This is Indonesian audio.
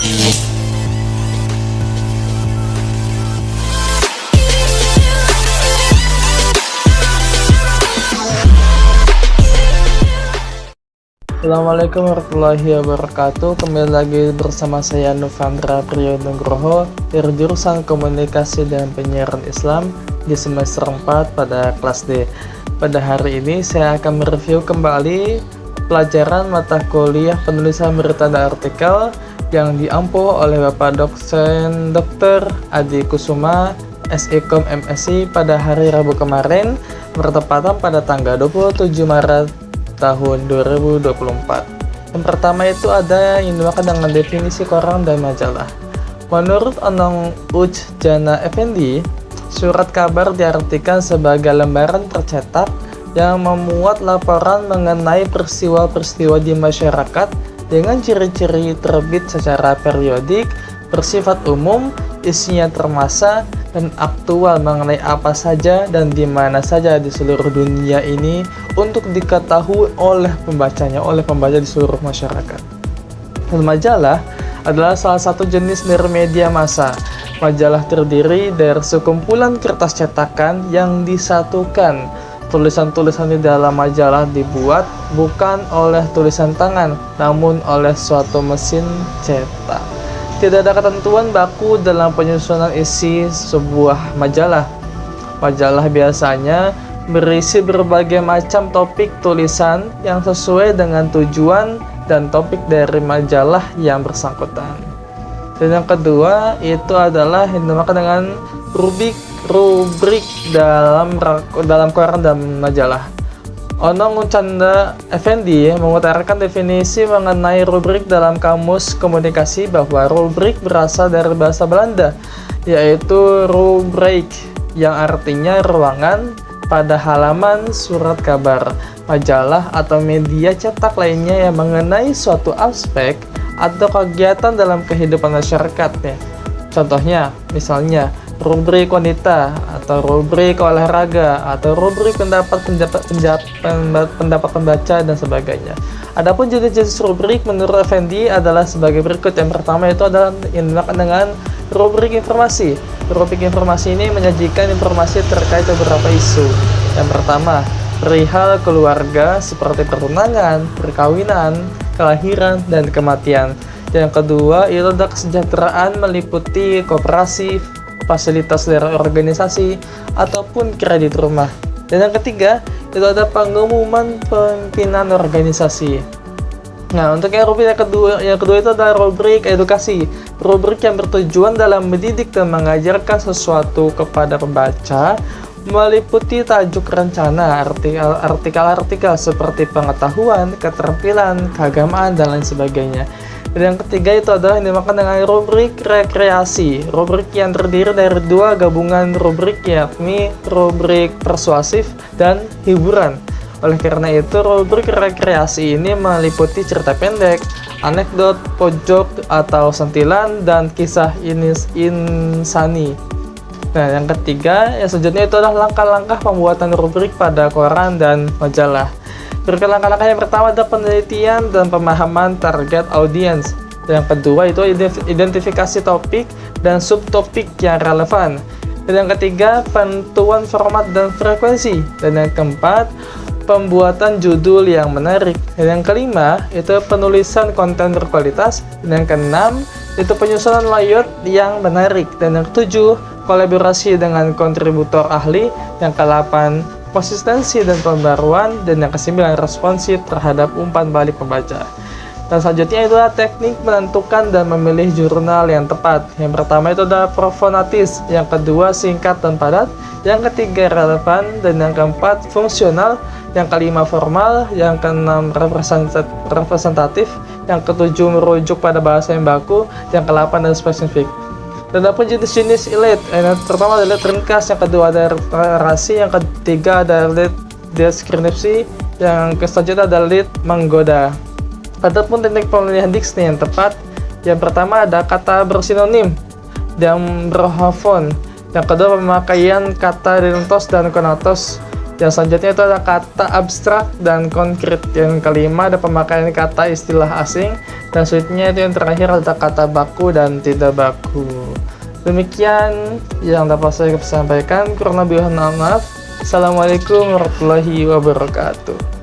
Assalamualaikum warahmatullahi wabarakatuh. Kembali lagi bersama saya Novandra Priyonugroho dari jurusan Komunikasi dan Penyiaran Islam di semester 4 pada kelas D. Pada hari ini saya akan mereview kembali pelajaran mata kuliah penulisan berita dan artikel yang diampu oleh Bapak Dosen Dr. Adi Kusuma, SIKOM MSI pada hari Rabu kemarin, bertepatan pada tanggal 27 Maret tahun 2024. Yang pertama itu ada yang dinamakan dengan definisi koran dan majalah. Menurut Anong Uj Jana Effendi, surat kabar diartikan sebagai lembaran tercetak yang memuat laporan mengenai peristiwa-peristiwa di masyarakat dengan ciri-ciri terbit secara periodik, bersifat umum, isinya termasa dan aktual mengenai apa saja dan di mana saja di seluruh dunia ini untuk diketahui oleh pembacanya, oleh pembaca di seluruh masyarakat. Dan majalah adalah salah satu jenis dari media massa. Majalah terdiri dari sekumpulan kertas cetakan yang disatukan. Tulisan-tulisan di dalam majalah dibuat bukan oleh tulisan tangan, namun oleh suatu mesin cetak. Tidak ada ketentuan baku dalam penyusunan isi sebuah majalah. Majalah biasanya berisi berbagai macam topik tulisan yang sesuai dengan tujuan dan topik dari majalah yang bersangkutan. Dan yang kedua itu adalah yang dinamakan dengan rubrik dalam koran dan majalah. Onong Canda Effendi mengutarakan definisi mengenai rubrik dalam Kamus Komunikasi bahwa rubrik berasal dari bahasa Belanda, yaitu rubriek, yang artinya ruangan pada halaman surat kabar, majalah atau media cetak lainnya yang mengenai suatu aspek atau kegiatan dalam kehidupan masyarakat. Contohnya, misalnya rubrik wanita atau rubrik olahraga atau rubrik pendapat pembaca dan sebagainya. Adapun jenis-jenis rubrik menurut Effendi adalah sebagai berikut. Yang pertama itu adalah yang dinamakan dengan rubrik informasi. Rubrik informasi ini menyajikan informasi terkait beberapa isu. Yang pertama, perihal keluarga seperti pertunangan, perkawinan, kelahiran, dan kematian. Yang kedua, itu adalah kesejahteraan meliputi koperasi, fasilitas dari organisasi, ataupun kredit rumah. Dan yang ketiga, itu ada pengumuman pimpinan organisasi. Nah, untuk yang kedua itu adalah rubrik edukasi. Rubrik yang bertujuan dalam mendidik dan mengajarkan sesuatu kepada pembaca, meliputi tajuk rencana, artikel-artikel seperti pengetahuan, keterampilan, keagamaan, dan lain sebagainya. Dan yang ketiga itu adalah yang dinamakan dengan rubrik rekreasi. Rubrik yang terdiri dari dua gabungan rubrik, yakni rubrik persuasif dan hiburan. Oleh karena itu, rubrik rekreasi ini meliputi cerita pendek, anekdot, pojok atau sentilan, dan kisah insani. Nah, yang ketiga, yang selanjutnya itu adalah langkah-langkah pembuatan rubrik pada koran dan majalah. Langkah-langkah yang pertama adalah penelitian dan pemahaman target audiens. Yang kedua itu identifikasi topik dan subtopik yang relevan. Dan yang ketiga, penentuan format dan frekuensi. Dan yang keempat, pembuatan judul yang menarik. Dan yang kelima, itu penulisan konten berkualitas. Dan yang keenam, itu penyusunan layout yang menarik. Dan yang ketujuh, kolaborasi dengan kontributor ahli. Yang kedelapan, konsistensi dan pembaruan. Dan yang kesembilan, responsif terhadap umpan balik pembaca. Dan selanjutnya adalah teknik menentukan dan memilih jurnal yang tepat. Yang pertama itu adalah profonatis, yang kedua singkat dan padat, yang ketiga relevan, dan yang keempat fungsional, yang kelima formal, yang keenam representatif, yang ketujuh merujuk pada bahasa yang baku, yang kedelapan dan spesifik. Dan ada pun jenis-jenis elite. Yang pertama adalah ringkas, yang kedua ada narasi, yang ketiga ada elite deskripsi, yang selanjutnya ada elite menggoda. Adapun teknik pemilihan diksi yang tepat, yang pertama ada kata bersinonim dan berhofon. Yang kedua pemakaian kata dentos dan konatos. Yang selanjutnya itu ada kata abstrak dan konkret. Yang kelima ada pemakaian kata istilah asing. Dan selanjutnya itu yang terakhir ada kata baku dan tidak baku. Demikian yang dapat saya sampaikan. Kurang lebih mohon maaf. Assalamualaikum warahmatullahi wabarakatuh.